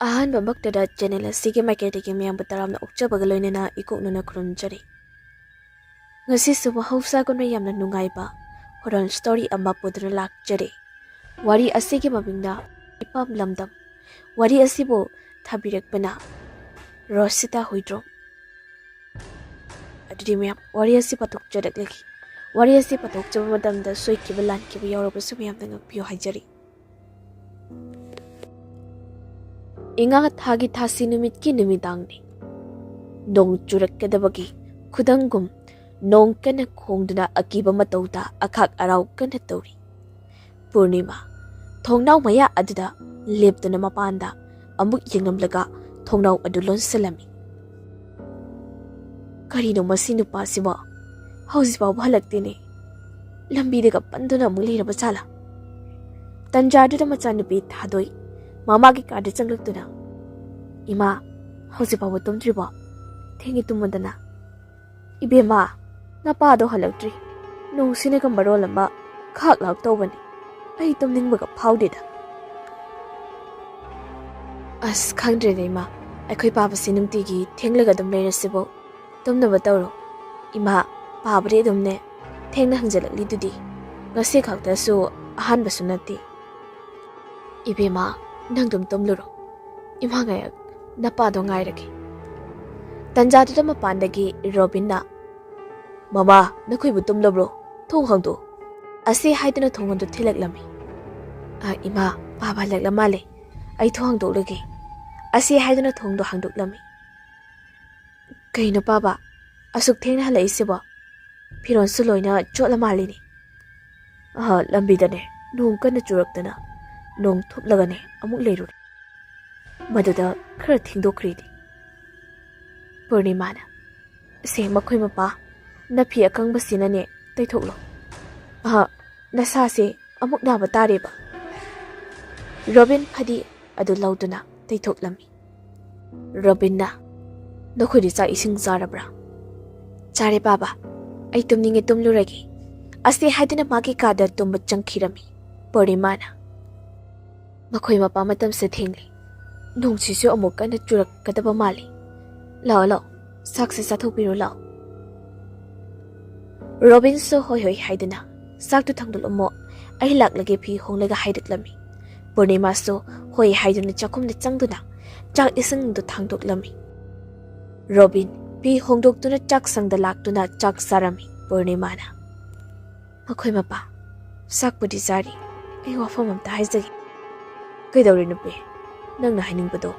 Ahan babaktada channel asige maiketigi Mayambu Taramna ookchabaga loinena ikoknuna khurumjari. Ngasi suba hausa gunna yamna nungaiba horror story ama puduna lakjari. Wari asige mabingna EPAM lamdam. Wari asibo thabirakbana Rosita huidro. Adudi mayam wari asi patukjaraklagi. Wari asi patukjaba madamda soikiba lankiba yawrabasu mayamna ngakpiyo haijari. Inga thagi thasi numitki numidangni. Nong churakkedabagi khudangum nong kana khongduna akiba matauda akhak arau kana tauri. Purnima thongnau maya aduda leptuna mapanda amuk yengamlaga thongnau adu lonsalami. Karino masi nupa siba hausiba bhalaktene lambidaga panduna muliraba sala. Tanjaduda machanupi thadoi Mama ki kada changlakuna. Ima, hausi pawa tumdriba. Thengi tumadana. Ibe ma, napado halaktri. Nung sinega marolamba khak lak tawbani. Ai tumningbaga phawdeda. As khangdrede ima, aikhoi paba sinungtigi thenglaga dum leirasibo. Tumnaba tawro. Ima, pabare dumne thengna hangjalakli dudi. Ngasi khaktasu ahanbasu nati. Ibe ma, nang dum tumluro. Ima ngayak napado ngairagi. Tanjaduda mapandagi Robinna. Mama, nakhoibu tumlabro. Thong hangdo. Ase haidana thongondo thilaklami. Ima, baba laklamale. Ai thong hangdoklagi. Ase haidana thongdo hangdoklami. Kaino baba, asuk thengna halaisiba. Phiron suloina chotlamalini. Lambidane nung kana churaktana. Nong thuplagane amuk leiruri. Maduda khara thingdokridi. Purnimana se makhoi mapa nafi akang basinane taithoklo. Nasa se amuk naba tareba. Robin phadi adu lauduna taithoklami. Robinna nokhodi cha ising zarabra. Chare baba ai tumninge tumluragi. Ase haidina magi kada tumba changkhirami. Purnimana Makhoi mapa matam se thengli. Nong chisu amuk kana churak kadaba mali. Lao lao, sak se sathopiro lao. Robin so hoi hoi haidana. Sak tu thangdul amo ai laklage phi honglaga haidaklami. Purnima so hoi haiduna chakhumna changduna chak isang du thangdoklami. Robin phi hongdoktuna chak sangda laktuna chak sarami. Purnimana Makhoi mapa sak pudi sari. Ai wafam amta haizagi. Kaidawri nupi, nang na haningbado,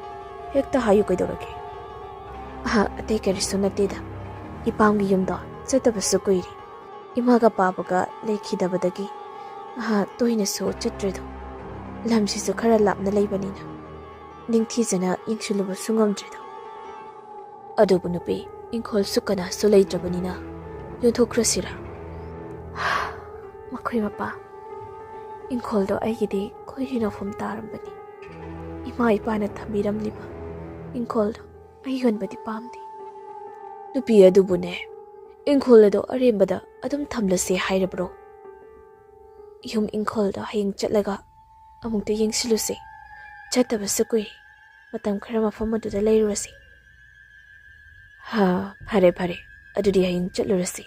hekta hayu kaidawrake. Atay kariso natida. EPAM gi yumda, chatabasu kuiri. Imaga papaga laikhidabadagi. Tohina so chatrido. Lamsisu khara lapna laibanina. Ningthijana ingshuluba sungamdrido. Adubu nupi, ingkhol sukana sulaidrabanina. Yunthokrasira. Makhoi mapa. Ingkholdo aigidi khoirina fom tarambani. Ima ipana thabiramliba. Ingkholdo aiganbadi pamdi. Nupi adubune. Ingkholdo arembada adum thamlase hairabro. Yum ingkholdo haying chatlaga amukta yengsiluse. Chatabasa kui. Matam khara mafam aduda lairurasi. Phare phare. Adudi haying chatlurasi.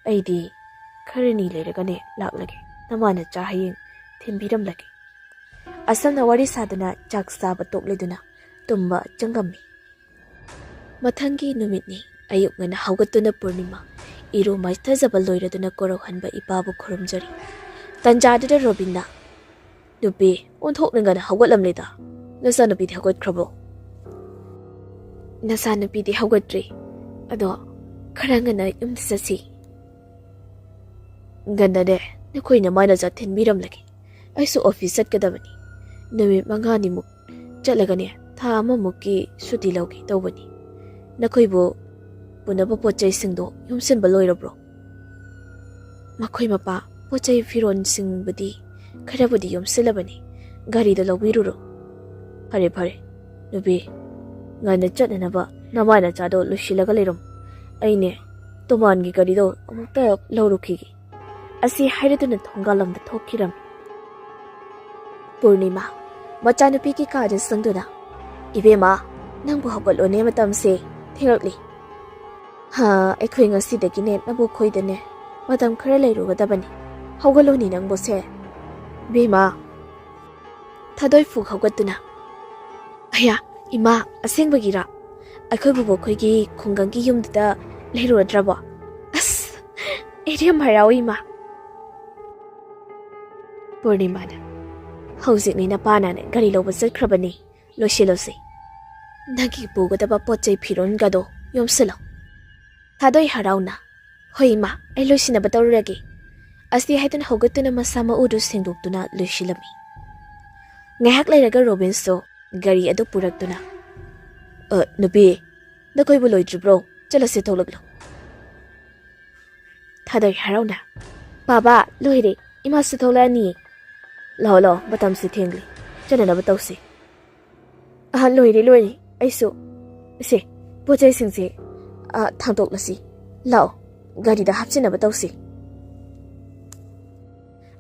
Aidi kharani lairagane laklage. Namana cha haying Thimbiram lagi. Asal na wari sadana chak saba tokleduna tumba changami. Mathangi numitni ayuk ngana haugatuna Purnima iru maithajaba loiraduna korokhanba ipabu khurumjari. Tanjaduda Robinna nupi onthoknangana haugatlamleda. Nasa nupi di haugatkrabo. Nasa nupi di haugatri. Ado kharangana yumtisasi. Gandade nakoina mana ja thinbiram lagi. Aisu office kadabani. Nami mangani muk chatlagane tha amamukki suti lauki tawbani. Nakhoibo punaba pochai singdo yumsin baloirabro. Makhoi mapa pochai firon singbadi kharabadi yumsilabani. Gari da lawiruro. Phare phare. Nubi ngana chatnanaba namana chado lusilaga leirom. Aine tomangi gari do amukta lawrukhigi. Asi hairaduna thongalamda thokiram. Purnima, machanupi ki kaja sangduna. Ibema, nang buhagot o ne matamse, thengakli. Ha, aikoy ngasidagine nabu khoidane, matam khara leirugadabani. Haugaloni nang bose. Ibema, thadoi fuk haugatuna. Aya, ima, asengbagira. Aikoy bubo khoigi khungangi yumdada leiruadraba. As, eri marau ima. Purnimana. Hausikni napana ne gari loba zatkrabani. Loshilose. Nagi pugadaba pochai phiron gado yomsalo. Thadoi harauna. Hoima, ai loisina bataurage. Asti haitun hogatuna masama udu sengdoktuna loishilami. Ngahak lairaga Robinso gari adu puraktuna. Nubi, nakoy buloy dribro, chalase tolaglo. Thadoi harauna. Baba, loire, ima sitola ni. Lo, batam si thengli. Chanana batausi. Loire, aiso. Se, pochai singse. Thangtok lasi. Lao, gari da hapsina batausi.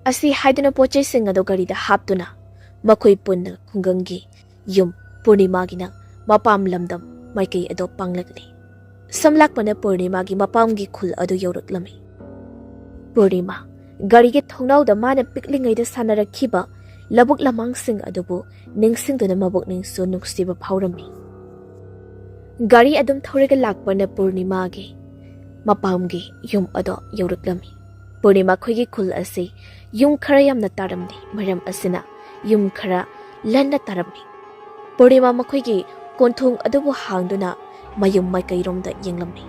Asi haiduna pochai singado gari da haptuna. Makoy punna kungangi. Yum, Purnimagi nang mapam lamdam maikay ado panglagni. Samlakpa na Purnimagi mapamgi khul ado yauruklami. Purnima, gari ke thongnaw da mana piklingay da sanarakhiba labuk lamang sing adobo ningsing do na mabuk ningso nuksiba phawrami. Gari adum thoriga lakpa na Purnimagi mapamgi yum ado yauruklami. Purnima khoigi khul ase yum khara yamna taramni maram asina yum khara lanna taramni. Purnima makhoigi konthong adobo hangduna mayum maikairomda yenglamni.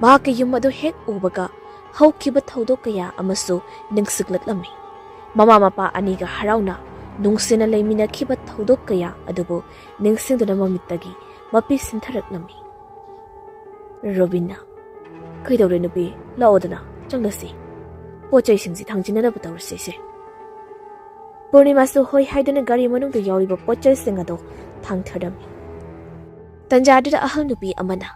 Mahakki yum ado hek ubaga haukiba thaudok kaya amasu ningsiklaklamni. Mama mapa aniga harauna nungsina leimina khiba thaudok kaya adobo ningsingduna mamittagi mapi sintharaklamni. Robina, kaidore nubi laodana changlasi. Pochai singsi thangjinana batawrse se. Purnima su hoi haiduna gari manungda yauriba pochai singado thangtharami. Tanjadura ahal nubi amana.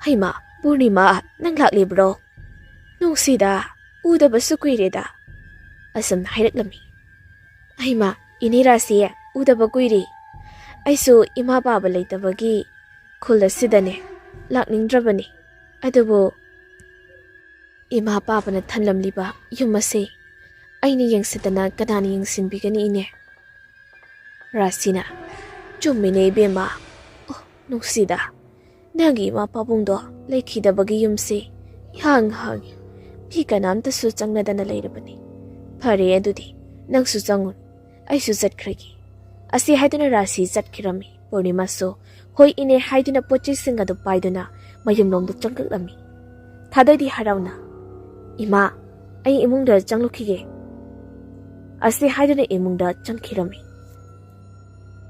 Haima, Purnima, nang laklibro. Nungsida, udaba su kuireda. Asam hairaklamni. Haima, inira siya, udaba kuiri. Aisu ima baba leitabagi khula sidane, lakningdrabani. Adubo, ima baba na thanlamliba yumase. Aini yangsidana kanani yangsinbigani ine. Rasina, chumine ibema. Oh, nungsida. Nangi ima pabungdo laikhidabagi yumse. Hang. Pika namta su changnadana leirabani. Phare adudi, nang su changun. Ai su zatkragi. Asi haiduna rasi zatkirami. Purnima so, hoi ine haiduna pochai singado paiduna mayumlomda changkaklami. Thadoi harauna. Ima, ai imungda changlukige. Asi haiduna imungda changkirami.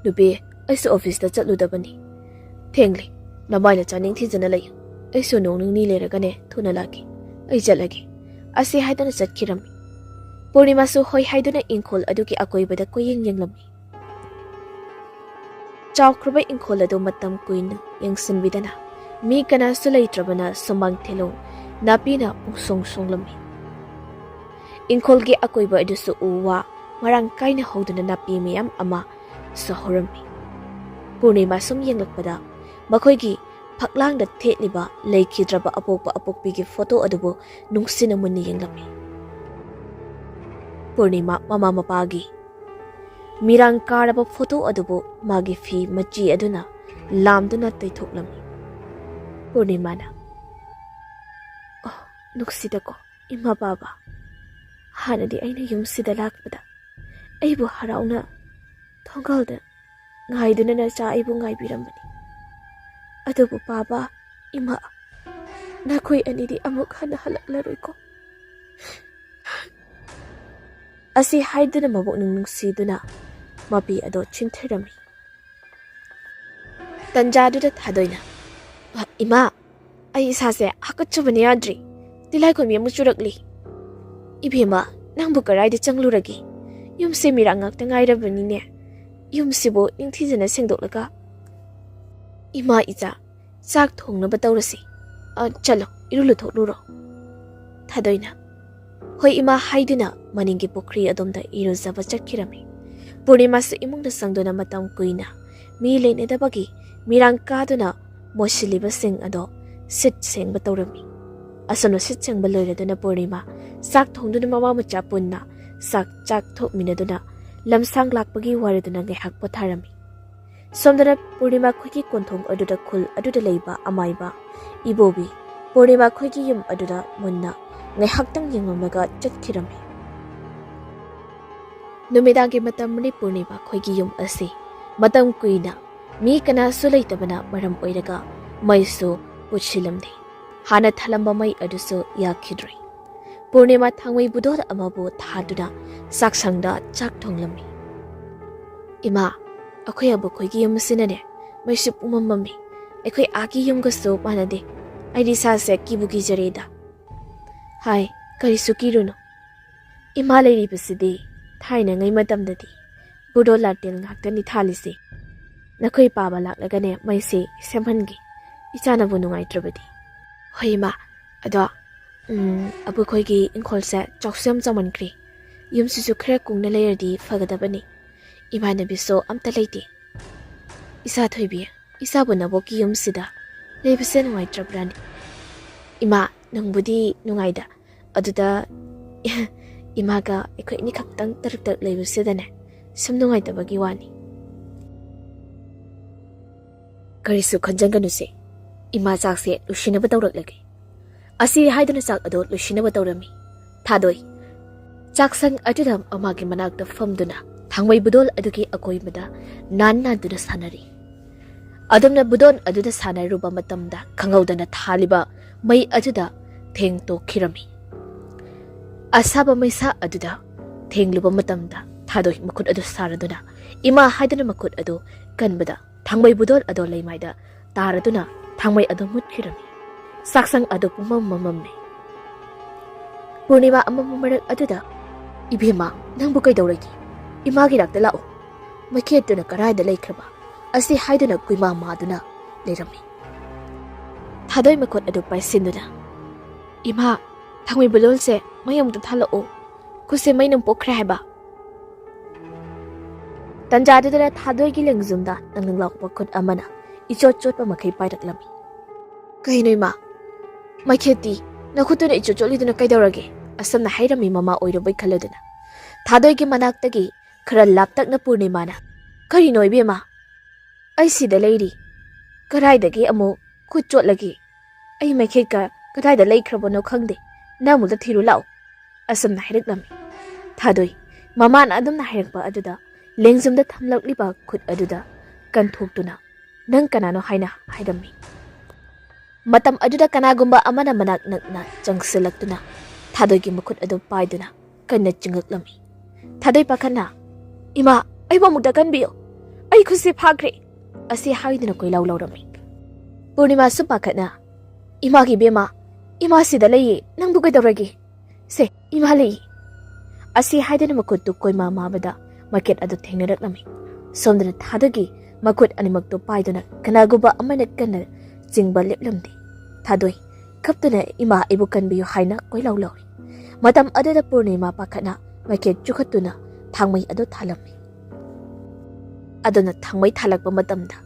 Nubi, aisu office da chatludabani. Thengli, namaina chaning thijana lay. Aisu nongning ni leragane thuna lagi. Ai jalagi. Asi haiduna chatkirami. Purnima su hoi haiduna ingkhol aduki akoibada koyeng yenglami. Chawkraba ingkhol adu matam kuina yengsinbidana. Mi kana su leitrabana sumang thelong napina pungsong-songlami. Ingkholgi akoiba adusu uwa marang kaina hoduna napi miyam ama sahorami. Purnima sum yenglakpada makhoigi phaklangda thetliba leikidraba apokpigi photo adubu nungsina munni yenglami. Purnima mama mapagi mirang karaba photo adubu magi fi machi aduna lamduna taithoklami. Purnimana, oh, nuksidako ima baba. Hanadi aina yumsida lakpada. Aibu harauna thongalda ngaiduna na cha aibu ngaibirambani. Adubu baba, ima, nakoi anidi amuk hana halaklaroi. Asi haiduna mabuk nungsiduna mapi ado chinthirami. Tanjaduda thadoina. Ima, ai isase hakachubani yadri. Tilai ko miyamu churakli. Ibema, nang bukaray de changluragi. Yumse mirangak na ngairabani ne. Yumsibo ningthijana sengdoklaga. Ima iza, sak thong na batawrasi. Chalo, iruluthok luro. Thadoina. Hoi ima haiduna maningi pokri adomda iruzaba chatkirami. Purnima su imungda sangdona matam kuina. mi leynedabagi mirang kaduna mosilibasing ado sit sengba tawrami. Asano sit sengba loiraduna Purnima sak thongduna mama macha punna sak chak thokminaduna lamsang lakpagi wariduna ngaihak potharami. Somdana Purnima khuygi konthong aduda khul aduda leiba amaiba ibobi Purnima khuygi yum aduda munna ngaihaktang yengmamaga chatkirami. Numidangi matamni Purnima khuygi yum asi matam kuina mi kana sulaitabana maram oiraga maisu puchilamdi. Hana thalamba mai adusu yakhidri. Purnima thangwai budor amabu thaduna saksangda chak thonglami. Ima akhoi abu khuygi yum sinane maisu pumamami akhoi agi yum gaso manade aidi sa se kibugi jareda. Hai kari sukiruno. Ima leiri basidi thaina ngai matamdadi budo latil ngaktani thalisi. Nakhoi paba laklagane maisi semhangi ichana bu nungaitrabadi. Hoi ma ado abu khoigi inkolse choksem chamankri yum sisu khre kungna layerdi fagadabani. Imanabi so amta leiti. Isa thoibi isa bu naboki yum sida lebise nungaitrabrani. Ima nangbudi nungaida aduda imaga ikhoi ni khaktang tarak lebusidane sum nungaitabagi wani. Karisu khanjanganu se ima sak se lushinaba tawraklagi. Asi haiduna sak ado lushinaba tawrami. Thadoi chaksang adudam amagi manakta famduna thangwai budol adugi akoimada nanna duna sanari. Adamna budon aduda sanaruba matamda khangaudana thaliba mai aduda thengto khirami. Asaba maisa aduda thengluba matamda thadoi makut adu saraduna ima haiduna makut adu kanbada thangwai budol ado leimaida taraduna thangwai ado mutkirami. Saksang ado pumamamamne. Purnima amamarak aduda ibema nangbu kaidawragi imagi rakta lao makhetuna karaida leikraba asi haiduna kuima maduna leirami. Thadoi makut adu paisinduna ima thangwai budol se mayambu thalao kuse mainam pokre haba. Tanjadudana thadoi gi lengzumda nanglak pakut amana ichot chot pa makai paidaklami. Kainoi ma makheti nakhutuna ichot choliduna kaidawrage asamna hairami mama oirobai khaladuna. Thadoi gi manaktagi khara laptakna Purnimana kari noibe ma ai sida leiri karaidagi amu khut chotlagi ai makheka kadaida leikhrabono khangde namulda thiru lao asamna haidaklami. Thadoi mamana adumna hairakpa aduda lengzumda thamlakliba khut aduda kanthokduna nang kanano haina hairami. Matam aduda kanagumba amana manak nakna changsilaktuna thadoi gi makhut adu paiduna kanna chingaklami. Thadoi pakhana ima ai mamukda kanbiyo ai khusi phagre asi haiduna koilaw lawrami. Purnima su pakhana ima gi bema ima sida lei nang bugai dawragi se ima lei asi haiduna makhut tu koima mabada market adu thengnaраklami. Somdana thadagi makut animakto paiduna kanaguba amana kanna jingba leplamdi. Thadoi kaptuna ima ibu kanbiyo haina koilaw lawri. Matam adada Purnima pakhana market chukhatuna thangmai adu thalami. Aduna thangmai thalakpa matamda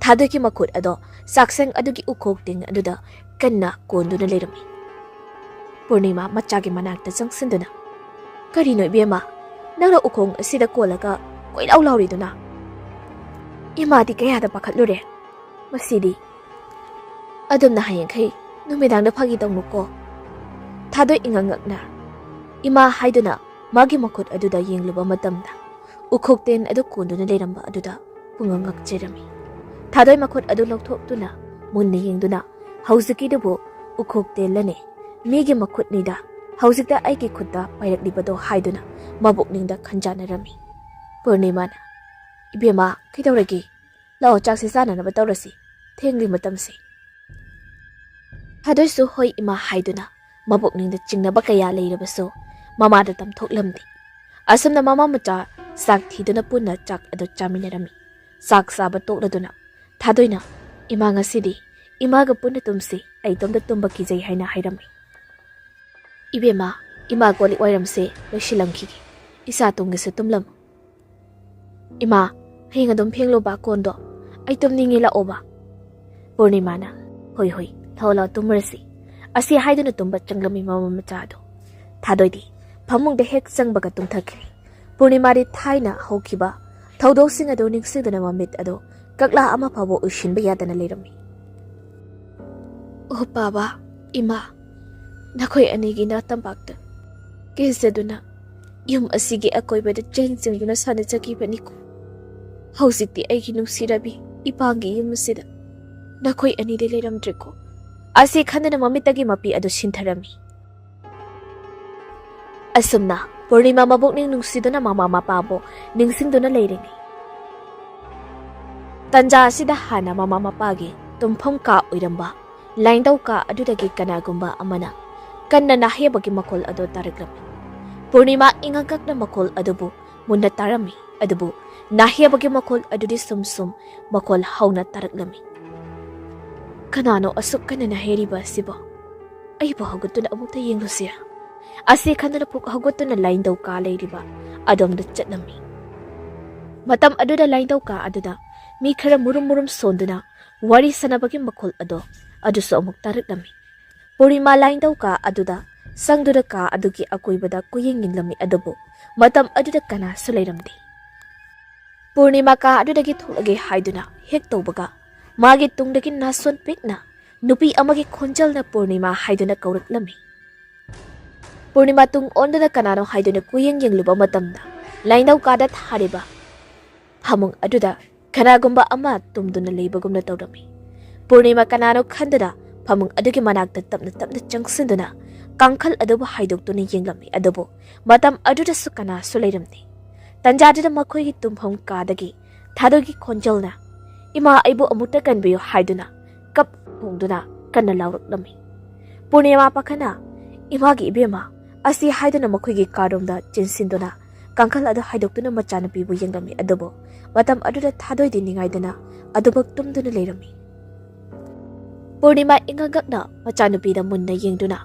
thadagi makut ado saksang adugi ukhok ting aduda kanna konduna leirami. Purnima machagi manakta changsinduna kari noi bema nangna ukhong asida kolaga koilaw lawriduna. Imadi kayada pakhatlure masidi adumna hayengkhai numidangda phagi tongmuko. Thadoi ingangakna ima haiduna magi makut aduda yengluba matamda ukhokten adu konduna leiramba aduda pungangak jerami. Thadoi makut adu lokthokduna munna yengduna hauzikidubu ukhokten lane migi makut nida hauzikda aigi khutta pairakliba haiduna mabukningda khanjanarami. Purnimana ibema kaidawragi lao chakse sananaba tawrasi thengli matamsi. Thadoi su hoi ima haiduna mabukningda chingnaba kaya leirabaso mamada tamthoklamdi. Asamna mama macha sak thiduna punna chak adu chaminarami. Sak saba tokladuna Thadoina ima ngasidi imaga punna tumsi ai tomda tumba kijai haina hairami. Ibema ima koli wairamse loisilamki isa tungese tumlam. Ima henga dum phenglo ba kondo Ai tumningi la oba. Purnimana, hoi hoi, thola tumrasi. Asi haiduna tumba changlami mama machado. Thadoidi, pamung de hek changbaga tumthakri. Purnimari thaina hokiba. Thaudo sing ado ningsingduna mamit ado. Kakla ama pabo ushinba yadana lerami. Oh baba, ima. Nakoy anigi na tambakta. Kisaduna. Yum asigi akoybada changduna sana chakibani ko. Hausikti aigi nungsirabi. Ipangi yum asida. Nakoy anide leramdre ko. Asi khandana mamitagi mapi ado sintharami. Asumna, Purnima mabukning nungsiduna mama mapabo ningsingduna leiringi. Tanja asida hana mama mapagi tumpham ka oiramba. Laindau ka adudagi kanagumba amana. Kanna nahiyabagi makol ado tariklami. Purnima ingagak na makol adubu muna tarami adubu. Nahiyabagi makol adudi sumsum makol hauna tariklami. Kanano asuk ka na nahiriba siba? Ay ba haguto na amuta yung siya? Asi kanda na puk haguto na lain daw ka lay riba, adong datchat nami. Matam ado da lain daw ka ado da, mi kara murum sondo na, wari sana baging makol ado sa amuk tarik nami. Purnima lain daw ka ado da, sang do da ka ado ki akoy bada kuyingin lami ado bo, matam ado da kana sulay ramdi. Purnima ka ado da githulagi haido na, hek daw baga. Magi tungdagin nason pik na, nupi amagi konjal na Purnima haido na kaurak lami. Purnima tung onda na kanano haido na kuyang yang luba matam na, lainaw kadat hariba. Hamong aduda, kanagumba ama tumdo na labagum na tawrami. Purnima kanano kandada, pamong adugi managda tap na changsindo na, kangkal adobo haidog to na yang lami adobo, matam aduda sukana sulayramni. Tanjada na makoy tumhong kadagi, tadogi konjal na, Ima aibo amuta kan biyo haiduna, kap hongduna kan na lawrak lami. Purnima pa kana, imagi ibema, asi haiduna makoygi karomda jinsinduna, kangkal ado haidokduna machana pibo yang lami adobo, matam aduda thadoy diningayduna, adobag tumduna layrami. Purnima ingagak na machana pida munna yengduna,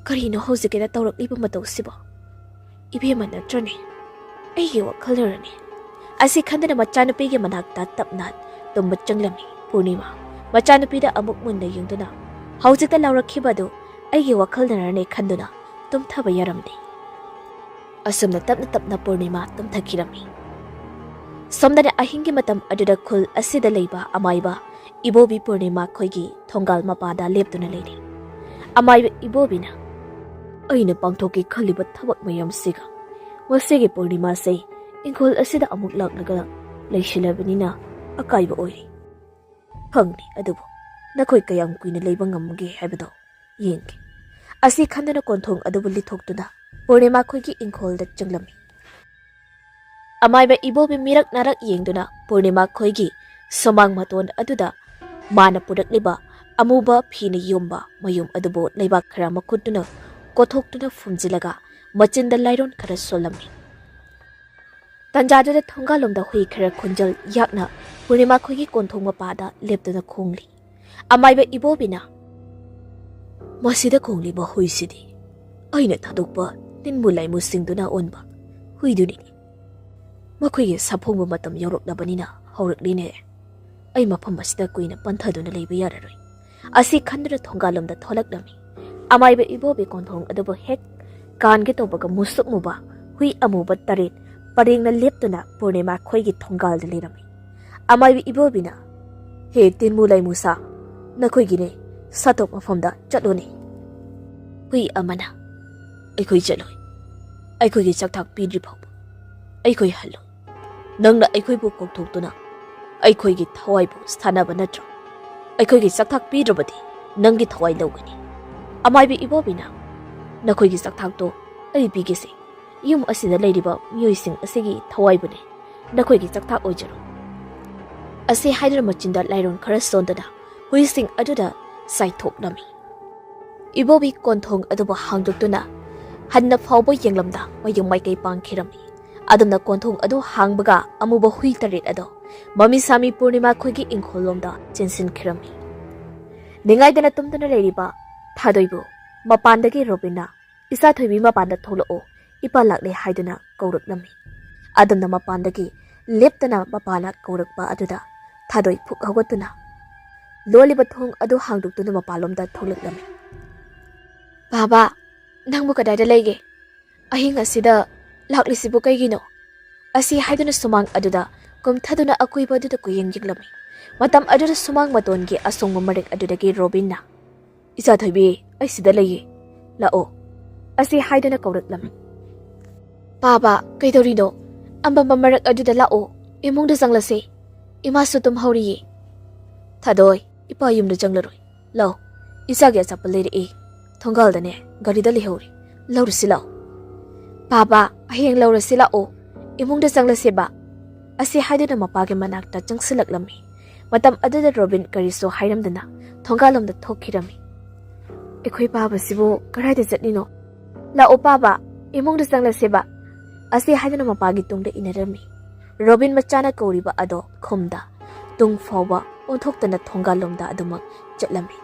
karino hosike na tawrak liba mataw sibo. Ibema na trane, ay wakal narani. Asi kanda na machana pigi managta tapnat, tumbachang lami, Purnima. Machanupida amuk munda yung duna. Hausita laurakibado ay wakal na rane kanduna, tumthaba yaramni. Asum na tap na Purnima tumthakirami. Somda na ahingi matam aduda kul asida layba amayba, ibobi Purnima koygi thongal mapada leptuna lady. Amayba ibobi na. Ay na pangtoki kalibat thabak mayam siga. Masigi Purnima say, ingkol asida amuk lagnaga, layshilabani na, akaiba oiri. Hangni adubo, nakoy kayang kuy na laybang ngamagi habado, yingki. Asi kanda na kontong adubo litok na, Purnima koygi ingkol dat janglami. Amay ba ibo bimirak narak ying na, Purnima koygi, somang maton aduda, mana pudak liba, amuba pina yumba, mayum adubo laybak kara makut na, kotok na fumzilaga, machinda layron kara solami. Tanjada da thongalom da hui kara kunjal yakna, Purnima koygi kontong mapada lepto na kongli. Amay ba ibo bina? Masida kongli ba hui sidi? Ay na tadok ba, din mulay mo singdo na onba. Hui dunini. Makoygi sapong mo matam yorok na banina, haurak line. Ay mapamasida koy na pantado na layba yararoy. Asi kandra thongalom da tholak nami. Amay ba ibo bi kontong adobo hek, kaan gito baga musuk mo ba, hui amu ba tarit, paring na lepto na Purnima koygi thongal da lirami. Amay ibo bina, he tin mulay musa, na koy gine, satok mafamda chatlo ni. Hui amana, ay koy chaloy, ay koy gisaktak pidri pao, ay koy halo, nang na ay koy bukog tugto na, ay koy githaway po sana ba na dra, ay koy gisaktak pidro bati, nang githaway daw gani. Amay ibo bina, na koy gisaktak to, ay bigisi, yung asina lady ba, miyosing asigi thaway ba ni, na koy gisaktak ojaro. Asi haidar machinda layron kara sondana, huising aduda saithok nami. Ibobi kontong adubo hangdukduna, hanna fawbo yenglamda mayung may kay pangkirami. Adamna kontong adu hangbaga amuba hui tarit ado, mami sami Purnima koygi ingkolomda jinsin kirami. Ningay dana tumdana layriba, thadoibu, mapandagi robina, isa thoibi mapanda tholoo, ipalakle haiduna kaurak nami. Adamna mapandagi, leptana mapana kaurak pa aduda, Thadoi phuk hawatuna. Loliba thong adu hangduktuna mapalomda thoklaklammi. Baba, nangbu kadayda lege? Ahing asida laklisibu kaygino. Asi haiduna sumang aduda kumthaduna akuiba aduda kuyengjiklami. Matam aduda sumang matongi asongma marik adudagi Robinna. Isa thoibi ai sida lege. Lao. Asi haiduna kauraklammi. Baba, kaydorino? Ambamba marak aduda lao. Imungda janglase. Imasu tum hauriye. Thadoi, ipa yumda janglaroi. Lao. Isagi achapal leiri. Thongal dane garida lihori. Laurisi lao. Baba, aheng laurisi lao. Imungda janglase ba. Asi haiduna mapage manakta jangsilaklami. Matam aduda Robin kariso hairamdana thongalomda thokkirami. Ekhoi baba sibu karaida jatnino. Lao baba, imungda janglase ba. Asi haiduna mapagi tungda inarami. Robin machana kauriba ado khomda tung fawba onthoktana thongalomda adumak chatlami.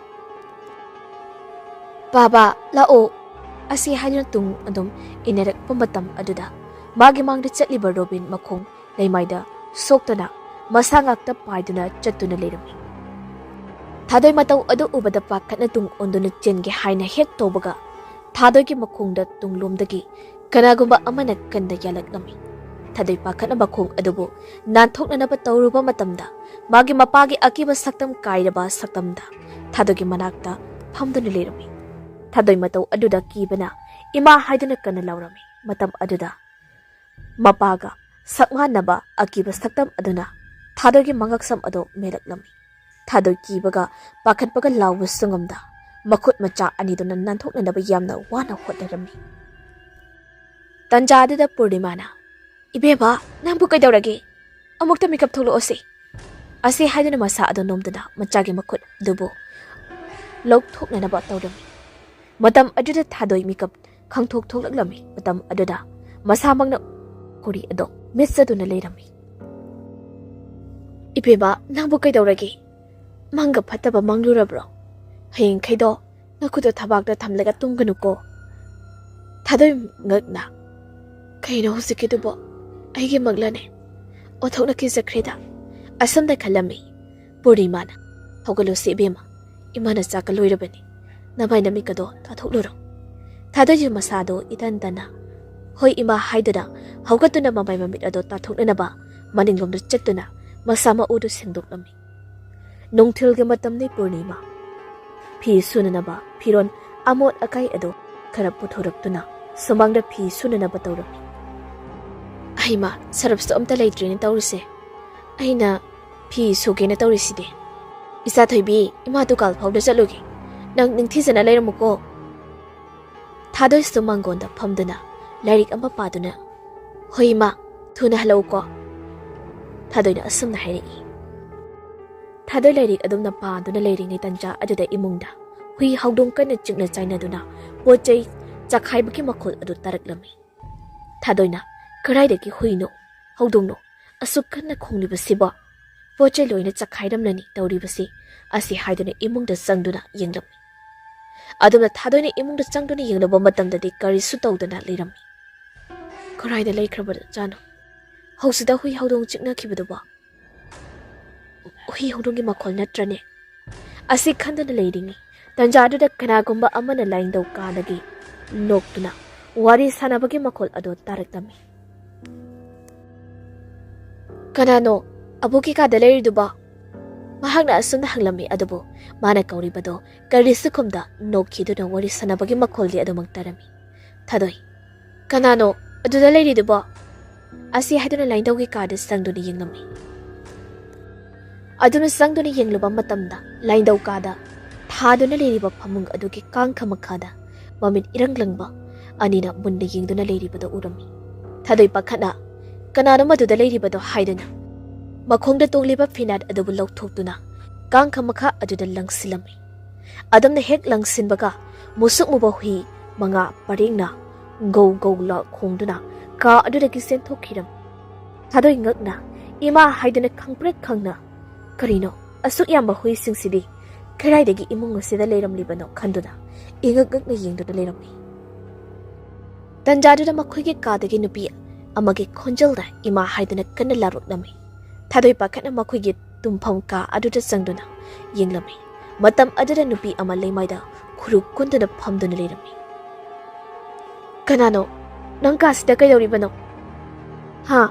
Baba, lao. Asi haiduna tung adum inarak pamatam aduda magi mangda chatliba Robin makhong leimaida soktana masangakta paiduna chatuna lerami. Thadoi matau adu ubada pakhatna tung onduna chenge haina hek tobaga thadoi ki makhongda tunglomdagi kanagumba amana kanda yalaklami. Thadoi pakhatna makhong adubu nanthoknanaba tawruba matamda magi mapagi akiba saktam kairaba saktamda thadogi manakta phamduna lerami. Thadoi matau aduda kibana ima haiduna kana laurami. Matam aduda mapaga sakmanaba akiba saktam aduna thadogi mangaksam ado melaklami. Thadoi kibaga pakhatpaga lawba sungamda makhut macha aniduna nanthoknanaba yamna wana hotnarami. Tanja aduda Purnimana Ibeba nambu kaidawrage amukta makeup tholo ose. Asi haiduna masa ado nomduna machagi makhut dubo lok thoknanaba tawrami. Matam aduda thadoi makeup khangthok thoklaklami. Matam aduda masamangna kuri ado mitsaduna leirami. Ibeba nambu kaidawrage manga phataba manglurabro. Hayeng khaido nakudo thabakda thamlaga tumganuko. Thadoi ngakna kaino husikidubo aige maglane othokna ki zakreda asamda khalami. Purnimana hogalo sebema imana chaka loirabani namai nami kado tathokluro. Thadoi masado itantana hoi ima haiduna haugatuna mamai mamit ado tathoknanaba maninglomda chattuna masama udu sengdoklami. Nongthilga matamni Purnima phi sunanaba phiron amot akai ado khara puthoraktuna samangda phi sunanaba tawrami. Aima sarapsto amta leitrini tawrise. Aina phi sugena tawriside. Isa thoibi ima tukal phawda chalogi. Nang ningthijana leiramuko. Thadoi sumangonda phamduna lairik ama paduna hoima thuna halauko. Thadoina asumna hairi. Thadoi lairik adumna paduna leiring tanja aduda imungda hui haudong kana chingna chaina duna pochai chakhaibaki makhol adu taraklami. Thadoina karaidaki huino haudongno asukkanna khonglibasiba pochai loina chakhairamnani tawribasi asi haiduna imungda changduna yenglami. Adumna Thadoina imungda changduna yenglaba matamdadi karisu tawdana leirami. Karaida leikrabada jano hausida hui haudong chikna khibaduba hui haudongi makhol natrane asi khandana leiringi. Tanjaduda kanagumba amana laindau kanagi noktuna wari sanabagi makhol ado taraklami. Kanano abuki ka daleriduba mahagna asumna hanglami adubo mana kauribado karisukumda nokhiduna wari sanabagi makhol di ado magtarami. Thadoi kanano aduda leriduba asi haiduna laindaugi kada sangduna yenglami. Aduna sangduna yengluba matamda laindau kada thaduna leriba phamung adugi kangkha makhada mamit iranglangba anina munna yengduna leribado urami. Thadoi pakhana kanano maduda leribado haiduna makhongda tongliba finat adubu lawthoktuna kangkha makha aduda langsilami. Adamna hek langsinbaga musuk muba hui manga paringna go go la khongduna ka adudagi senthokhiram. Thadoi ngakna ima haiduna khangprek khangna karino asuk yamba hui singsidi karaidagi imung asida leiramlibano khanduna ingakna yengduna leirami. Tanjaduda makhoigi kadagi nupi amagi khonjalda ima haiduna kanna laruklami. Thadoi pakhana makhoigi tumpham ka aduda changduna yenglami matam aduda nupi ama leimaida khuru kunduna phamduna leirami kanano nang ka sida kaidori bano ha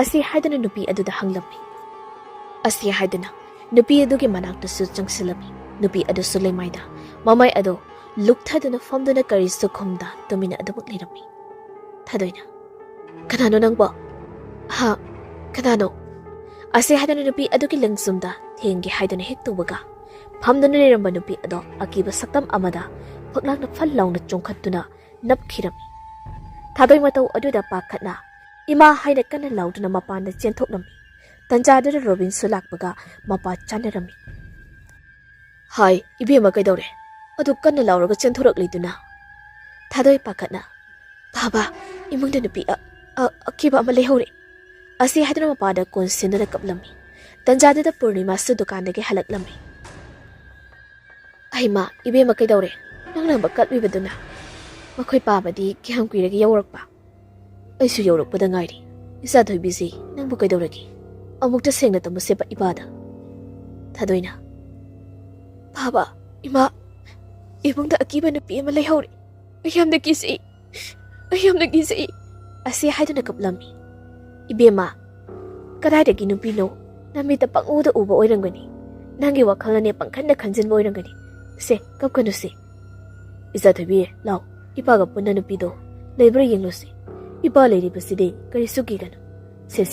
asi haidana nupi aduda hanglami asi haidana nupi adugi manakta su changsilami nupi adu su leimaida mamai ado lukthaduna phamduna kari sukhumda tumina adumuk leirami thadoina kanano nang ba ha kanano ase haidana nupi adugi langsumda thengi haidana hek tubaga phamduna leramba nupi ado akiba saktam amada phaklang na phal launa chongkhatuna napkhirami thadoi matau aduda pakhatna ima haina kana lauduna mapanda chenthoknami tanjadara robin sulakbaga mapa chanarami hai ibema kaidore adu kana lauraga chenthorok leiduna thadoi pakhatna baba imungda nupi akiba ama lehore asi haidana mapada konsinda kaplami tanjadada purnima su dukandagi halaklami aima ibema kaidore nangna bakatwi baduna makhoi pabadi kyam kuiragi yawrakpa aisu yawrakpada ngairi isa thoibisi nangbu kaidoragi amukta sengna tamusepa ibada thadoina baba ima ibungda akiba nupi ama lehore ayamda kisi asi haidana kaplami ibema kadaidagi nupino namita panguda uba oirangani nangi wakhalane pangkhanna khanjinba oirangani se kapkanu se isa thobi law ipaga punna nupido leibra yenglosi ipa leiri baside kari suki ganu se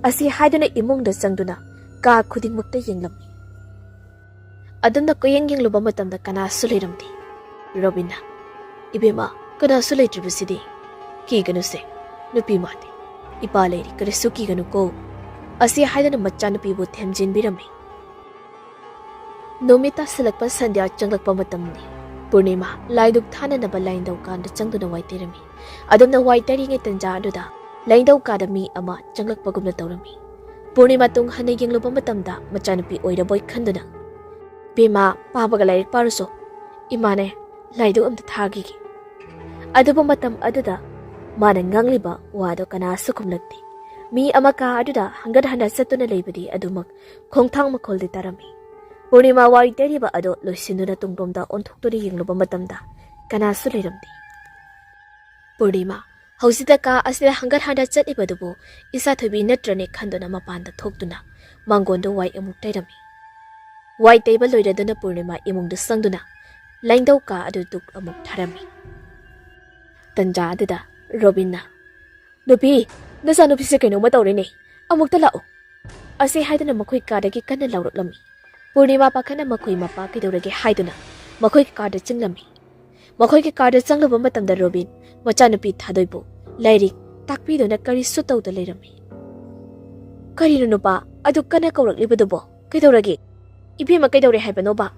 asi haidana imungda changduna ka khuding mukta yenglami adamna koyeng yengluba matamda kana suleiramdi robina ibema kana suleitri baside ki ganu se nupi mate ipa leiri kari suki ganu ko asi haidana macha nupi bu themjin birami nomita salakpa sandya changlakpa matamni purnima laiduk thana na balaindau kanda changduna waiterami adamna waitari nge tanja aduda laindau kada mi ama changlakpa gumna tawrami purnima tung hana yengluba matamda macha nupi oiraboi khanduna bema pabaga lairik paruso imane laidu amta thagi aduba matam aduda mana ngangliba wado kana sukumlakti mi amaka aduda hangad handa satuna leibadi adumak khongthang makholdi tarami purnima wari teriba ado loisinuna tungromda onthoktori yengluba matamda kana suleiramdi purnima hausida ka asira hangad handa chatibadubu isa thobi natrane khandona mapanda thoktuna mangondo wai amuk tairami wai teiba loiraduna purnima imungda sangduna laindau ka adu tuk amuk tharami tanja adida robinna nupi nasa nupi se kaino matawrene amukta lao ase haidana makhoi kadagi kana lauraklami purnima pakhana makhoi mapa kaidorage haiduna makhoi kada chinglami makhoi ke kada changlaba matamda robin macha nupi thadoibo lairik takpidona kari sutauda leirami kari nupa adu kana kauraklibadubo kaidorage ibema kaidore haibano ba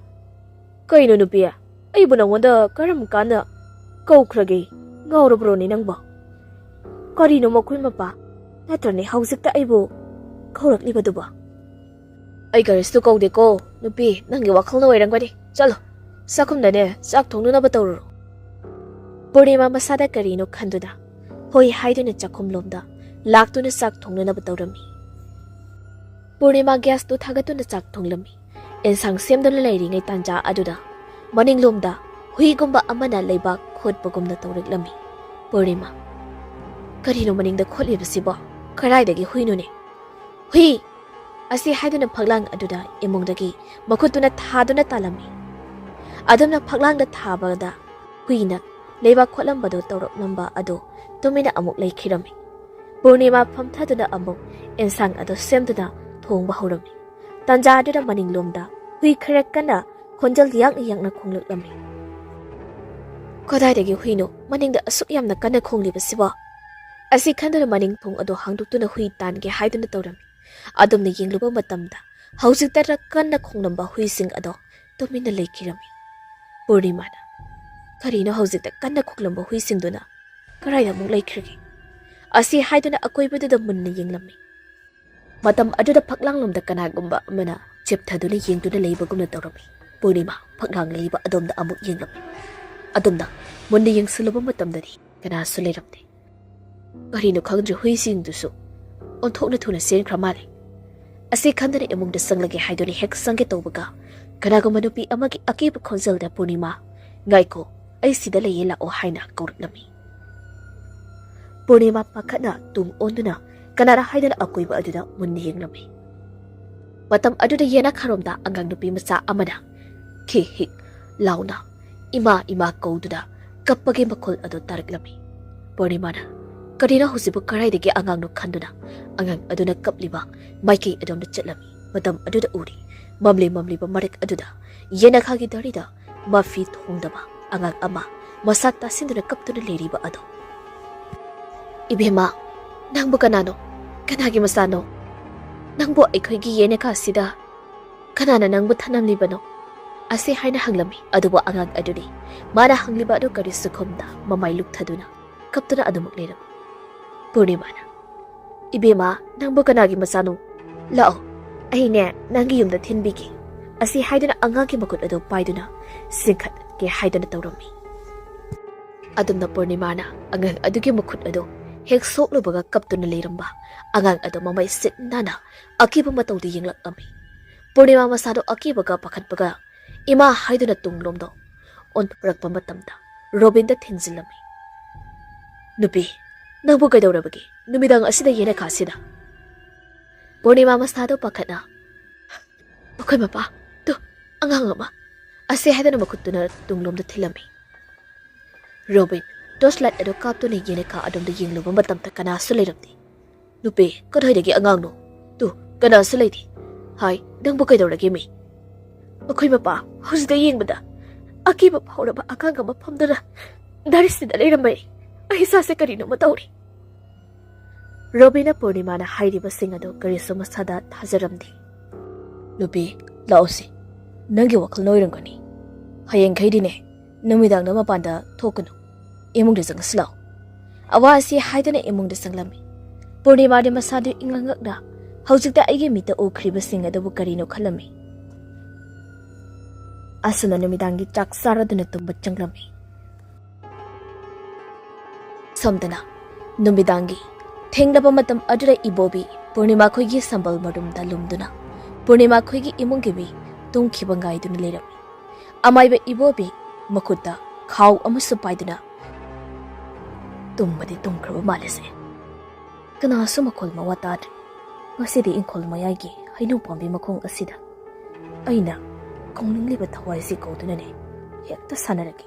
kaino nupi aibu nangwanda karam kana kaukrage ngaurobroni nangba karino makhoi mapa natrane haujikta aibu kauraklibaduba ai karistu kaude ko nupi nangi wakhalna oirangani chalo sakhumdane chak thongnuna batawro purnima masada karino khanduna hoi haiduna chakhumlomda laktuna chak thongnuna batawrami purnima gas tu thagatuna chak thonglami ensang semduna leiringai tanja aduda maninglomda huigumba amana leiba khotpagumna tawriklami purnima karino maningda khotlibasibo karaidagi huinune hui asi haiduna phaglang aduda imungdagi makhutuna thaduna talami adamna phaglang da thabada huina leiba khotlambado tawroklamba ado tumina amuk leikhirami purnima phamthaduna amuk ensang ado semduna thongba horami tanja aduda maninglomda hui kharakana khonjal yakna khongluklami kodaidagi huino maningda asuk yamna kana khonglibasiba asi khanduna maning thong ado hangduktuna hui tange haiduna tawrami adumna yengluba matamda haujikta kanna khongnamba huising ado tumina leikhirami purnimana karino haujikta kanna khoklamba huisingduna karaida muk leikhirgi asi haiduna akoibadada munna yenglami matam aduda phaklanglomda kanagumba amana chepthaduna yengduna leibagumna tawrami purnima phaklang leiba adomda amuk yenglami adumna munna yengsulaba matamdani kana suleiramde karino khangdri huisingdusu onthokna thuna sen kramale Asi khandana imungda sanglage haidoni hek sangge tawbaga kanaguma nupi amagi akiba khonjalda Purnima ngaiko ai sida leye la o haina kauruklami. Purnima pakhana tung onduna kanara haidana akoiba aduda munni yenglami. Matam aduda yena kharomda angang nupi macha amana ki hik launa ima kaududa kappage makhol adu taraklami. Purnimana Karina husibu karaidagi angang no khanduna angang aduna kapliba maiki adon da chatlami matam aduda uri mamli ba marik aduda yena khagi darida mafi thongdaba angang ama masata sinduna kaptuna leriba ado Ibema nangbu kanano kanagi masano nangbu aikhoigi yena kha sida kanana nangbu thanamlibano ase haina hanglami aduba angang adudi mana hangliba adu kari sukhomda mamai lukthaduna kaptuna adumuk leram Purnimana Ibema nangbu kanagi masano lao aine nangi yumda thinbigi asi haidana angagi makut ado paiduna singkhat ke haidana tawrami adumna Purnimana angang adugi makut ado hek soklubaga kaptuna leiramba angang ado mamai sitnana akiba matawdi yinglakami Purnima masado akibaga pakhatpaga ima haidana tunglomdo on rakpa matamda Robinda thinjilami Nupi Nangbu kaidawrabagi numidang asida yena khasida Purnima masado pakhatna Akhoi mapa tu angang ama ase haidana makhutuna tunglomda thilami Robin toslat ado kaptuna yena kha adomda yingluba matamta kana suleiramdi Nupi kadhaidagi angang no tu kana suleidi hai nangbu kaidawragi mi Akhoi mapa husida yingbada akiba phawraba akanga mafamdara darisida leiramai Ahisa se karino matauri Robina Purnimana hairiba singado kariso masada thajaramdi Nupi laosi nangi wakal noirangani hayeng khaidine numidang na mapanda thokunu imungde jangslaw awasi haidana imungde sanglami Purnima de masadu ingangakda haujikta aigi mita okhriba singado bu karino khalami asuna numidangi chak saraduna tumba changlami Samdana numidangi Thenglaba matam adura ibobi Purnima khoigi sambal marumda lumduna Purnima khoigi imungibi tungkhiba ngaiduna lerami amaiba ibobi makutta khaw amasu paiduna tumbadi tungkraba malese kana su makhol mawatad ngasidi inkhol mayagi hainu pambi makhong asida aina konglingliba thawai si koduna ne hekta sanaragi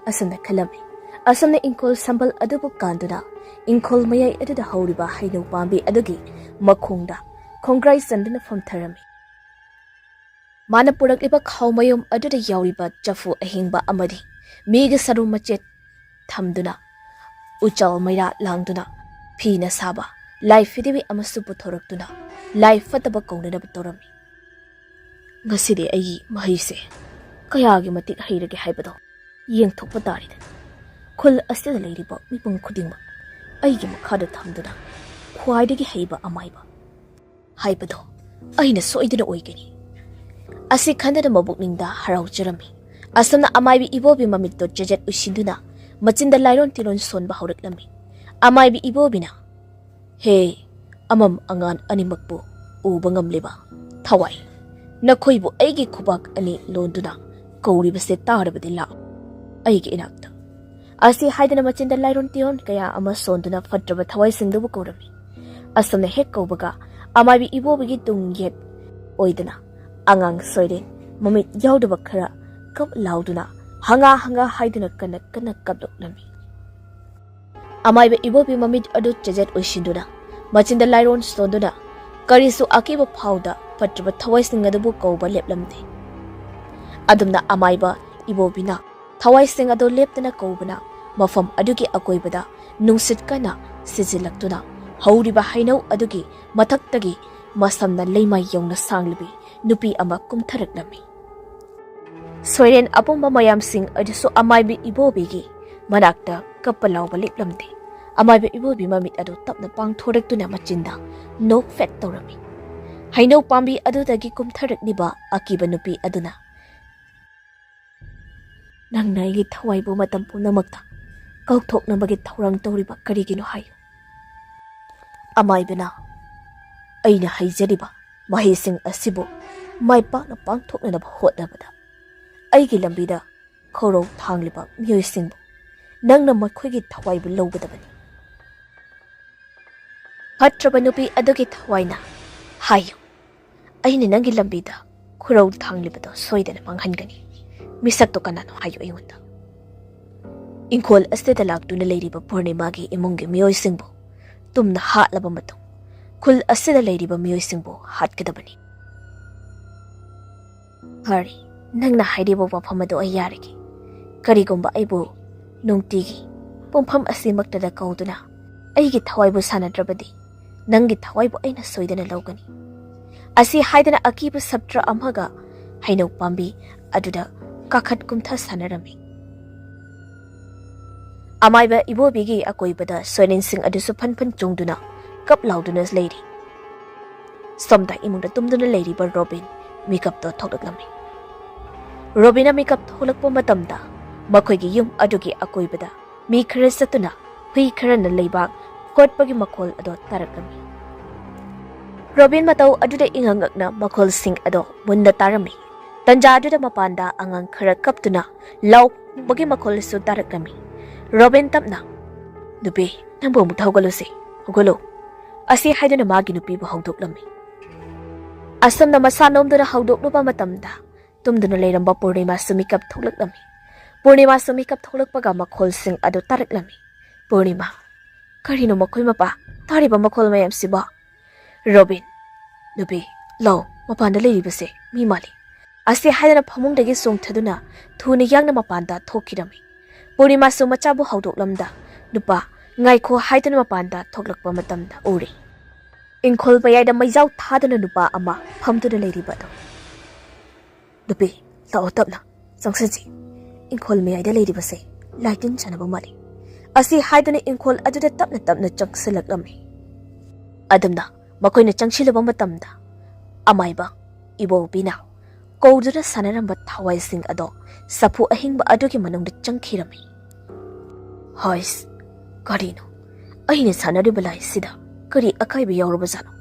asana khalami asana inkol sambal adubu kanduna Inkol mayai aduda hauriba hainu pambi adugi makhungda khongrai sanduna famtharami Mana purakliba khawmayom aduda yauriba CHAPHU ahingba amadi miga saru machet thamduna uchal maira langduna phina saba life fidibi amasu puthoraktuna life fataba kaunana batorami ngasidi ai mahise kayagi matik hairage haibado yengthokpa tarida khul asida leiriba mipung khudingma aigi makhada thamduna khwaidagi heiba amaiba haibado aina soiduna oigani asi khandana mabukningda haraujarami asamna amaibi ibobi mamitto jejet usinduna machinda lairon tiron sonba hauраklami amaibi ibobina he amam angan animakbu uba ngamleba thawai nakhoibu aigi khubak ani londuna kauribase tarabadi la aigi inakta Asi haidana machinda lairon tion kaya ama sonduna fatraba thawai singdubu kaurami asamna hek kaubaga amaibi ibobigi tungyet oidana angang soire mamit yaudaba khara kap lauduna hanga haidana kana kapdoklami amaibi ibobi mamit adu chejet oishinduna machinda lairon sonduna karisu akiba phauda fatraba thawai singadubu kauba leplamde adumna amaiba ibobina Thawai sing ado leptana kaubana mafam adugi akoibada nungsit kana sijilaktuna hauriba hainau adugi mathaktagi masamna leimai yongna sanglibi nupi ama kumtharaklami Soiren apumba mayam sing adusu amaibi ibobigi manakta kapalawba leplamde amaibi ibobi mamit adu tapna pangthoraktuna machinda nok fet tawrami hainau pambi adudagi kumtharakniba akiba nupi aduna Nang naigi thawai bu matam punamakta kauthok na bagi thawrang tawriba karigino hayo Amai bina aina haijariba ꯃꯍꯩꯁꯤꯡ ꯑꯁꯤꯕꯨ ꯃꯥꯏ ꯄꯥꯛꯅ ꯄꯥꯡꯊꯣꯛꯅꯅꯕ ꯍꯣꯠꯅꯕꯗ ꯑꯩꯒꯤ ꯂꯝꯕꯤꯗ ꯈꯧꯔꯧ ꯊꯥꯡꯂꯤꯕ ꯃꯤꯑꯣꯏꯁꯤꯡꯕꯨ ꯅꯪꯅ ꯃꯈꯣꯏꯒꯤ ꯊꯋꯥꯏꯕꯨ ꯂꯧꯒꯗꯕꯅꯤ꯫ ꯐꯠꯇ꯭ꯔꯕ ꯅꯨꯄꯤ ꯑꯗꯨꯒꯤ ꯊꯋꯥꯏꯅ ꯍꯥꯏꯌꯨ, ꯑꯩꯅ ꯅꯪꯒꯤ ꯂꯝꯕꯤꯗ ꯈꯨꯔꯧ ꯊꯥꯡꯂꯤꯕꯗꯣ ꯁꯣꯏꯗꯅ ꯃꯥꯡꯍꯟꯒꯅꯤ꯫ ꯃꯤꯁꯛꯇꯣ ꯀꯅꯥꯅꯣ ꯍꯥꯏꯌꯨ ꯑꯩꯉꯣꯟꯗ꯫ ꯏꯪꯈꯣꯜ ꯑꯁꯤꯗ ꯂꯥꯛꯇꯨꯅ ꯂꯩꯔꯤꯕ ꯄꯨꯔꯅꯤꯃꯥꯒꯤ ꯏꯃꯨꯡꯒꯤ ꯃꯤꯑꯣꯏꯁꯤꯡꯕꯨ ꯇꯨꯝꯅ ꯍꯥꯠꯂꯕ ꯃꯇꯨꯡ ꯈꯨꯜ ꯑꯁꯤꯗ ꯂꯩꯔꯤꯕ ꯃꯤꯑꯣꯏꯁꯤꯡꯕꯨ ꯍꯥꯠꯀꯗꯕꯅꯤ꯫ ꯐꯔꯦ, ꯅꯪꯅ ꯍꯥꯏꯔꯤꯕ ꯋꯥꯐꯝ ꯑꯗꯨ ꯑꯩ ꯌꯥꯔꯒꯦ꯫ ꯀꯔꯤꯒꯨꯝꯕ ꯑꯩꯕꯨ ꯅꯨꯡꯇꯤꯒꯤ ꯄꯨꯡꯐꯝ ꯑꯁꯤꯃꯛꯇꯗ ꯀꯧꯗꯨꯅ ꯑꯩꯒꯤ ꯊꯋꯥꯏꯕꯨ ꯁꯥꯟꯅꯗ꯭ꯔꯕꯗꯤ ꯅꯪꯒꯤ ꯊꯋꯥꯏꯕꯨ ꯑꯩꯅ ꯁꯣꯏꯗꯅ ꯂꯧꯒꯅꯤ꯫ ꯑꯁꯤ ꯍꯥꯏꯗꯅ ꯑꯀꯤꯕ ꯁꯞꯇ꯭ꯔ ꯑꯃꯒ ꯍꯩꯅꯧ ꯄꯥꯝꯕꯤ ꯑꯗꯨꯗ ꯀꯥꯈꯠ ꯀꯨꯝꯊ ꯁꯥꯟꯅꯔꯝꯃꯤ꯫ ꯑꯃꯥꯏꯕ ꯏꯕꯣꯕꯤꯒꯤ ꯑꯀꯣꯏꯕꯗ ꯁꯣꯏꯔꯦꯟꯁꯤꯡ ꯑꯗꯨꯁꯨ ꯐꯟ ꯐꯟ ꯆꯣꯡꯗꯨꯅ ꯀꯞ ꯂꯥꯎꯗꯨꯅ ꯂꯩꯔꯤ꯫ ꯁꯣꯝꯗ ꯏꯃꯨꯡꯗ ꯇꯨꯝꯗꯨꯅ ꯂꯩꯔꯤꯕ ꯔꯣꯕꯤꯟ ꯃꯤꯀꯞꯇꯣ ꯊꯣꯛꯂꯛꯂꯝꯃꯤ꯫ ꯔꯣꯕꯤꯟꯅ ꯃꯤꯀꯞ ꯊꯣꯛꯂꯛꯄ ꯃꯇꯝꯗ ꯃꯈꯣꯏꯒꯤ ꯌꯨꯝ ꯑꯗꯨꯒꯤ ꯑꯀꯣꯏꯕꯗ ꯃꯤ ꯈꯔ ꯆꯠꯇꯨꯅ ꯍꯨꯏ ꯈꯔꯅ ꯂꯩꯕꯥꯛ ꯀꯣꯠꯄꯒꯤ ꯃꯈꯣꯜ ꯑꯗꯣ ꯇꯥꯔꯛꯂꯝꯃꯤ꯫ ꯔꯣꯕꯤꯟ ꯃꯇꯧ ꯑꯗꯨꯗ ꯏꯉꯛꯉꯛꯅ ꯃꯈꯣꯜꯁꯤꯡ ꯑꯗꯣ ꯃꯨꯟꯅ ꯇꯥꯔꯝꯃꯤ꯫ ꯇꯟꯖꯥ ꯑꯗꯨꯗ ꯃꯄꯥꯟꯗ ꯑꯉꯥꯡ ꯈꯔ ꯀꯞꯇꯨꯅ ꯂꯥꯎꯕꯒꯤ ꯃꯈꯣꯜꯁꯨ ꯇꯥꯔꯛꯂꯝꯃꯤ꯫ ꯔꯣꯕꯤꯟ ꯇꯞꯅ, ꯅꯨꯄꯤ, ꯅꯪꯕꯨ ꯑꯃꯨꯛꯇ ꯍꯧꯒꯠꯂꯨꯁꯤ, ꯍꯧꯒꯠꯂꯨ, ꯑꯁꯤ ꯍꯥꯏꯗꯨꯅ ꯃꯥꯒꯤ ꯅꯨꯄꯤꯕꯨ ꯍꯧꯗꯣꯛꯂꯝꯃꯤ꯫ ꯑꯁꯨꯝꯅ ꯃꯁꯥ ꯅꯣꯝꯗꯨꯅ ꯍꯧꯗꯣꯛꯂꯨꯕ ꯃꯇꯝꯗ ꯇꯨꯝꯗꯨꯅ ꯂꯩꯔꯝꯕ ꯄꯨꯔꯅꯤꯃꯥꯁꯨ ꯃꯤꯀꯞ ꯊꯣꯛꯂꯛꯂꯝꯃꯤ꯫ ꯄꯨꯔꯅꯤꯃꯥꯁꯨ ꯃꯤꯀꯞ ꯊꯣꯛꯂꯛꯄꯒ ꯃꯈꯣꯜꯁꯤꯡ ꯑꯗꯨ ꯇꯥꯔꯛꯂꯝꯃꯤ꯫ ꯄꯨꯔꯅꯤꯃꯥ, ꯀꯔꯤꯅꯣ ꯃꯈꯣꯏ ꯃꯄꯥ ꯇꯥꯔꯤꯕ ꯃꯈꯣꯜ ꯃꯌꯥꯝꯁꯤꯕꯣ? ꯔꯣꯕꯤꯟ, ꯅꯨꯄꯤ, ꯂꯥꯎ, ꯃꯄꯥꯟꯗ ꯂꯩꯔꯤꯕꯁꯦ ꯃꯤ ꯃꯥꯜꯂꯤ꯫ ꯑꯁꯤ ꯍꯥꯏꯗꯅ ꯐꯃꯨꯡꯗꯒꯤ ꯆꯣꯡꯊꯗꯨꯅ ꯊꯨꯅ ꯌꯥꯡꯅ ꯃꯄꯥꯟꯗ ꯊꯣꯛꯈꯤꯔꯝꯃꯤ꯫ ꯄꯨꯔꯅꯤꯃꯥꯁꯨ ꯃꯆꯥꯕꯨ ꯍꯧꯗꯣꯛꯂꯝꯗ ꯅꯨꯄꯥ ꯉꯥꯏꯈꯣ ꯍꯥꯏꯗꯨꯅ ꯃꯄꯥꯟꯗ ꯊꯣꯛꯂꯛꯄ ꯃꯇꯝꯗ ꯎꯔꯤ꯫ ꯏꯪꯈꯣꯜ ꯃꯌꯥꯏꯗ ꯃꯩꯖꯥꯎ ꯊꯥꯗꯨꯅ ꯅꯨꯄꯥ ꯑꯃ ꯐꯝꯗꯨꯅ ꯂꯩꯔꯤꯕ ꯑꯗꯨ꯫ ꯅꯨꯄꯤ, ꯂꯥꯛꯑꯣ ꯇꯞꯅ ꯆꯪꯁꯤꯟꯁꯤ꯫ ꯏꯪꯈꯣꯜ ꯃꯌꯥꯏꯗ ꯂꯩꯔꯤꯕꯁꯦ ꯂꯥꯏꯇꯤꯟ ꯆꯥꯅꯕ ꯃꯥꯜꯂꯤ꯫ ꯑꯁꯤ ꯍꯥꯏꯗꯨꯅ ꯏꯪꯈꯣꯜ ꯑꯗꯨꯗ ꯇꯞꯅ ꯇꯞꯅ ꯆꯪꯁꯤꯜꯂꯛꯂꯝꯃꯤ꯫ ꯑꯗꯨꯝꯅ ꯃꯈꯣꯏꯅ ꯆꯪꯁꯤꯜꯂꯨꯕ ꯃꯇꯝꯗ ꯑꯃꯥꯏꯕ ꯏꯕꯣꯕꯤꯅ ꯀꯧꯗꯨꯅ ꯁꯥꯟꯅꯔꯝꯕ ꯊꯋꯥꯏꯁꯤꯡ ꯑꯗꯣ ꯆꯐꯨ ꯑꯍꯤꯡꯕ ꯑꯗꯨꯒꯤ ꯃꯅꯨꯡꯗ ꯆꯪꯈꯤꯔꯝꯃꯤ꯫ ꯍꯥꯏꯁ, ꯀꯔꯤꯅꯣ ꯑꯩꯅ ꯁꯥꯟꯅꯔꯤꯕ ꯂꯥꯏꯁꯤꯗ ꯀꯔꯤ ꯑꯀꯥꯏꯕ ꯌꯥꯎꯔꯕꯖꯥꯠꯅꯣ?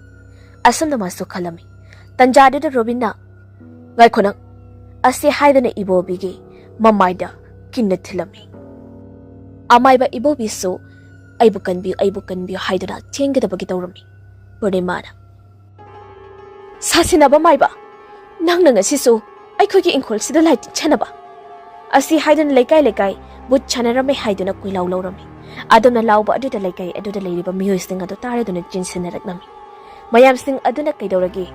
ꯑꯁꯨꯝꯅ ꯃꯥꯁꯨ ꯈꯜꯂꯝꯃꯤ꯫ ꯇꯟꯖꯥꯗꯨꯗ ꯔꯣꯕꯤꯟꯅ, ꯉꯥꯏꯈꯣ ꯅꯪ, ꯑꯁꯤ ꯍꯥꯏꯗꯨꯅ ꯏꯕꯣꯕꯤꯒꯤ ꯃꯃꯥꯏꯗ ꯀꯤꯟꯅ ꯊꯤꯜꯂꯝꯃꯤ꯫ ꯑꯃꯥꯏꯕ ꯏꯕꯣꯕꯤꯁꯨ ꯑꯩꯕꯨ ꯀꯟꯕꯤꯌꯨ ꯍꯥꯏꯗꯨꯅ ꯆꯦꯟꯒꯗꯕꯒꯤ ꯇꯧꯔꯝꯃꯤ꯫ ꯄꯨꯔꯅꯤꯃꯥꯅ, ꯁꯥꯁꯤꯟꯅꯕ ꯃꯥꯏꯕ, ꯅꯪꯅ ꯉꯁꯤꯁꯨ ꯑꯩꯈꯣꯏꯒꯤ ꯏꯪꯈꯣꯜꯁꯤꯗ ꯂꯥꯏꯇꯤꯟ ꯆꯥꯅꯕ? ꯑꯁꯤ ꯍꯥꯏꯗꯨꯅ ꯂꯩꯀꯥꯏ ꯂꯩꯀꯥꯏ ꯕꯨꯠ ꯁꯥꯟꯅꯔꯝꯃꯦ ꯍꯥꯏꯗꯨꯅ ꯀꯣꯏꯂꯥꯎ ꯂꯧꯔꯝꯃꯤ꯫ ꯑꯗꯨꯝꯅ ꯂꯥꯎꯕ ꯑꯗꯨꯗ ꯂꯩꯀꯥꯏ ꯑꯗꯨꯗ ꯂꯩꯔꯤꯕ ꯃꯤꯑꯣꯏꯁꯤꯡ ꯑꯗꯨ ꯇꯥꯔꯗꯨꯅ ꯆꯦꯟꯁꯤꯟꯅꯔꯛꯂꯝꯃꯤ꯫ ꯃꯌꯥꯝꯁꯤꯡ ꯑꯗꯨꯅ ꯀꯩꯗꯧꯔꯒꯦ?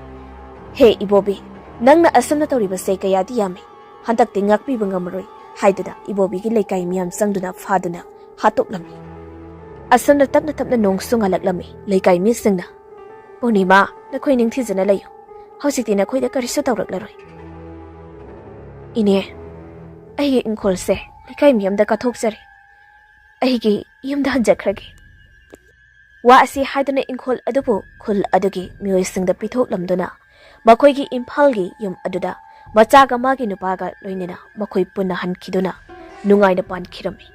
ꯍꯦ ꯏꯕꯣꯕꯤ, ꯅꯪꯅ ꯑꯁꯨꯝꯅ ꯇꯧꯔꯤꯕꯁꯦ ꯀꯌꯥꯗꯤ ꯌꯥꯝꯃꯤ, ꯍꯟꯗꯛꯇꯤ ꯉꯥꯛꯄꯤꯕ ꯉꯝꯃꯔꯣꯏ ꯍꯥꯏꯗꯨꯅ ꯏꯕꯣꯕꯤꯒꯤ ꯂꯩꯀꯥꯏ ꯃꯤꯌꯥꯝ ꯆꯪꯗꯨꯅ ꯐꯥꯗꯨꯅ ꯍꯥꯠꯇꯣꯛꯂꯝꯃꯤ꯫ ꯑꯁꯨꯝꯅ ꯇꯞꯅ ꯇꯞꯅ ꯅꯣꯡꯁꯨ ꯉꯥꯜꯂꯛꯂꯝꯃꯤ꯫ ꯂꯩꯀꯥꯏ ꯃꯤꯁꯤꯡꯅ, ꯄꯨꯔꯅꯤꯃꯥ, ꯅꯈꯣꯏ ꯅꯤꯡꯊꯤꯖꯅ ꯂꯩꯌꯨ, ꯍꯧꯖꯤꯛꯇꯤ ꯅꯈꯣꯏꯗ ꯀꯔꯤꯁꯨ ꯇꯧꯔꯛꯂꯔꯣꯏ꯫ ꯏꯅꯦ, ꯑꯩꯒꯤ ꯏꯪꯈꯣꯜꯁꯦ ꯂꯩꯀꯥꯏ ꯃꯤꯌꯥꯝꯗ ꯀꯠꯊꯣꯛꯆꯔꯤ, ꯑꯩꯒꯤ ꯌꯨꯝꯗ ꯍꯟꯖꯈ꯭ꯔꯒꯦ꯫ ꯋꯥ ꯑꯁꯤ ꯍꯥꯏꯗꯨꯅ ꯏꯪꯈꯣꯜ ꯑꯗꯨꯕꯨ ꯈꯨꯜ ꯑꯗꯨꯒꯤ ꯃꯤꯑꯣꯏꯁꯤꯡꯗ ꯄꯤꯊꯣꯛꯂꯝꯗꯨꯅ ꯃꯈꯣꯏꯒꯤ ꯏꯝꯐꯥꯜꯒꯤ ꯌꯨꯝ ꯑꯗꯨꯗ ꯃꯆꯥꯒ ꯃꯥꯒꯤ ꯅꯨꯄꯥꯒ ꯂꯣꯏꯅꯅ ꯃꯈꯣꯏ ꯄꯨꯟꯅ ꯍꯟꯈꯤꯗꯨꯅ ꯅꯨꯡꯉꯥꯏꯅ ꯄꯥꯟꯈꯤꯔꯝꯃꯤ꯫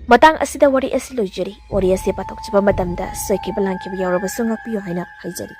ꯃꯇꯥꯡ ꯑꯁꯤꯗ ꯋꯥꯔꯤ ꯑꯁꯤ ꯂꯣꯏꯖꯔꯤ꯫ ꯋꯥꯔꯤ ꯑꯁꯤ ꯄꯥꯊꯣꯛꯆꯕ ꯃꯇꯝꯗ ꯁꯣꯏꯈꯤꯕ ꯂꯥꯟꯈꯤꯕ ꯌꯥꯎꯔꯕꯁꯨ ꯉꯥꯛꯄꯤꯌꯨ ꯍꯥꯏꯅ ꯍꯥꯏꯖꯔꯤ꯫